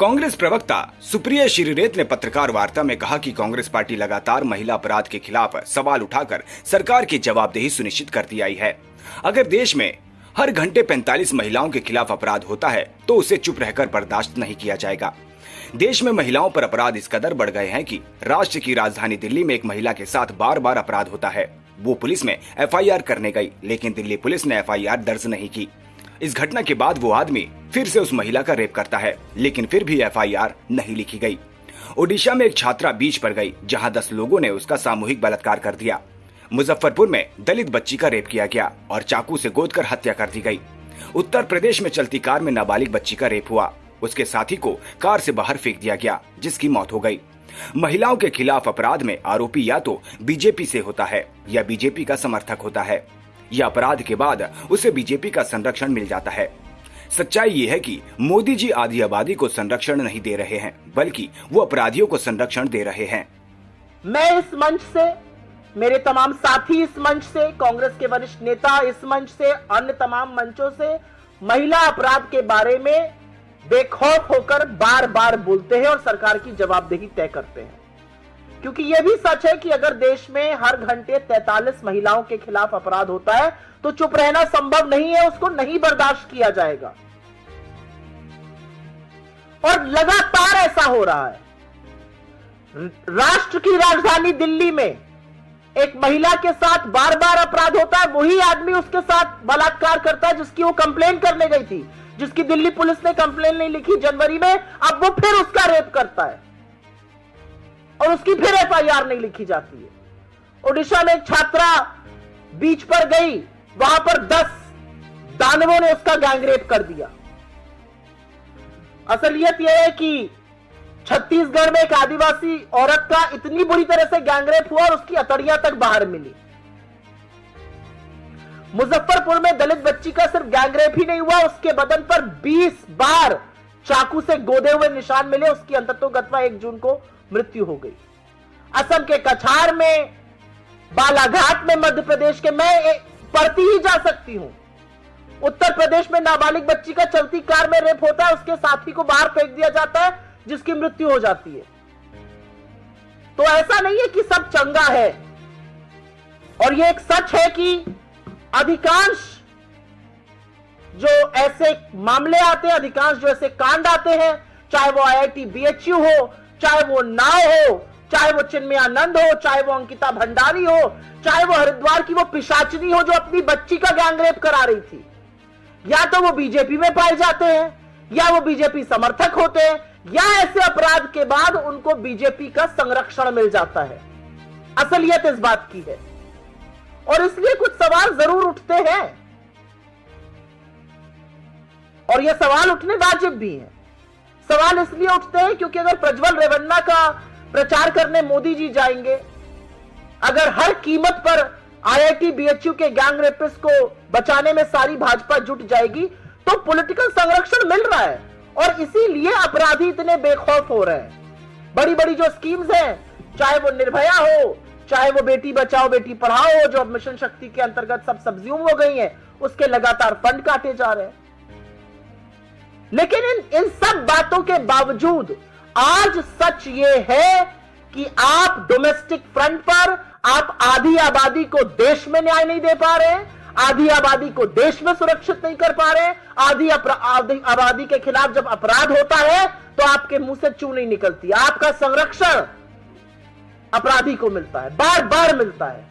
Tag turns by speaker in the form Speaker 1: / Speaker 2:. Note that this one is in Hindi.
Speaker 1: कांग्रेस प्रवक्ता सुप्रिया श्रीरेत ने पत्रकार वार्ता में कहा कि कांग्रेस पार्टी लगातार महिला अपराध के खिलाफ सवाल उठाकर सरकार की जवाबदेही सुनिश्चित करती आई है। अगर देश में हर घंटे 45 महिलाओं के खिलाफ अपराध होता है तो उसे चुप रहकर बर्दाश्त नहीं किया जाएगा। देश में महिलाओं पर अपराध इस कदर बढ़ गए हैं कि राष्ट्र की राजधानी दिल्ली में एक महिला के साथ बार बार अपराध होता है। वो पुलिस में FIR करने गई, लेकिन दिल्ली पुलिस ने FIR दर्ज नहीं की। इस घटना के बाद वो आदमी फिर से उस महिला का रेप करता है, लेकिन फिर भी FIR नहीं लिखी गई। ओडिशा में एक छात्रा बीच पर गई जहां 10 लोगों ने उसका सामूहिक बलात्कार कर दिया। मुजफ्फरपुर में दलित बच्ची का रेप किया गया और चाकू से गोदकर हत्या कर दी गई। उत्तर प्रदेश में चलती कार में नाबालिग बच्ची का रेप हुआ। उसके साथी को कार से बाहर फेंक दिया गया, जिसकी मौत हो गई। महिलाओं के खिलाफ अपराध में आरोपी या तो बीजेपी से होता है या बीजेपी का समर्थक होता है, या अपराध के बाद उसे बीजेपी का संरक्षण मिल जाता है। सच्चाई ये है कि मोदी जी आधी आबादी को संरक्षण नहीं दे रहे हैं, बल्कि वो अपराधियों को संरक्षण दे रहे हैं।
Speaker 2: मैं इस मंच से, मेरे तमाम साथी इस मंच से, कांग्रेस के वरिष्ठ नेता इस मंच से, अन्य तमाम मंचों से महिला अपराध के बारे में बेखौफ होकर बार बार बोलते हैं और सरकार की जवाबदेही तय करते हैं। क्योंकि यह भी सच है कि अगर देश में हर घंटे 43 महिलाओं के खिलाफ अपराध होता है तो चुप रहना संभव नहीं है, उसको नहीं बर्दाश्त किया जाएगा। और लगातार ऐसा हो रहा है। राष्ट्र की राजधानी दिल्ली में एक महिला के साथ बार बार अपराध होता है, वही आदमी उसके साथ बलात्कार करता है जिसकी वो कंप्लेन करने गई थी, जिसकी दिल्ली पुलिस ने कंप्लेन नहीं लिखी जनवरी में, अब वो फिर उसका रेप करता है और उसकी फिर FIR नहीं लिखी जाती है। ओडिशा में एक छात्रा बीच पर गई, वहां पर 10 दानवों ने उसका गैंगरेप कर दिया। असलियत यह है कि छत्तीसगढ़ में एक आदिवासी औरत का इतनी बुरी तरह से गैंगरेप हुआ और उसकी अतड़ियां तक बाहर मिली। मुजफ्फरपुर में दलित बच्ची का सिर्फ गैंगरेप ही नहीं हुआ, उसके बदन पर 20 बार चाकू से गोदे हुए निशान मिले। उसकी अंततोगत्वा 1 जून को मृत्यु हो गई। असम के कछार में, बालाघाट में, मध्य प्रदेश के, मैं पढ़ती ही जा सकती हूं। उत्तर प्रदेश में नाबालिग बच्ची का चलती कार में रेप होता है, उसके साथी को बाहर फेंक दिया जाता है, जिसकी मृत्यु हो जाती है। तो ऐसा नहीं है कि सब चंगा है। और यह एक सच है कि अधिकांश जो ऐसे मामले आते हैं, अधिकांश जो ऐसे कांड आते हैं, चाहे वो IIT BHU हो, चाहे वो नाव हो, चाहे वो चिन्मयानंद हो, चाहे वो अंकिता भंडारी हो, चाहे वो हरिद्वार की वो पिशाचनी हो जो अपनी बच्ची का गैंगरेप करा रही थी, या तो वो बीजेपी में पाए जाते हैं, या वो बीजेपी समर्थक होते हैं, या ऐसे अपराध के बाद उनको बीजेपी का संरक्षण मिल जाता है। असलियत इस बात की है और इसलिए कुछ सवाल जरूर उठते हैं और ये सवाल उठने वाजिब भी हैं। सवाल इसलिए उठते हैं क्योंकि अगर प्रज्वल रेवन्ना का प्रचार करने मोदी जी जाएंगे, अगर हर कीमत पर IIT BHU के गैंग रेपिस्ट को बचाने में सारी भाजपा जुट जाएगी तो पॉलिटिकल संरक्षण मिल रहा है और इसीलिए अपराधी इतने बेखौफ हो रहे हैं। बड़ी बड़ी जो स्कीम्स हैं, चाहे वो निर्भया हो, चाहे वो बेटी बचाओ बेटी पढ़ाओ हो, जो अब मिशन शक्ति के अंतर्गत सब सब्ज्यूम हो गई हैं, उसके लगातार फंड काटे जा रहे हैं। लेकिन इन सब बातों के बावजूद आज सच ये है कि आप डोमेस्टिक फ्रंट पर आप आधी आबादी को देश में न्याय नहीं दे पा रहे, आधी आबादी को देश में सुरक्षित नहीं कर पा रहे। आधी आबादी के खिलाफ जब अपराध होता है तो आपके मुंह से चू नहीं निकलती। आपका संरक्षण अपराधी को मिलता है, बार बार मिलता है।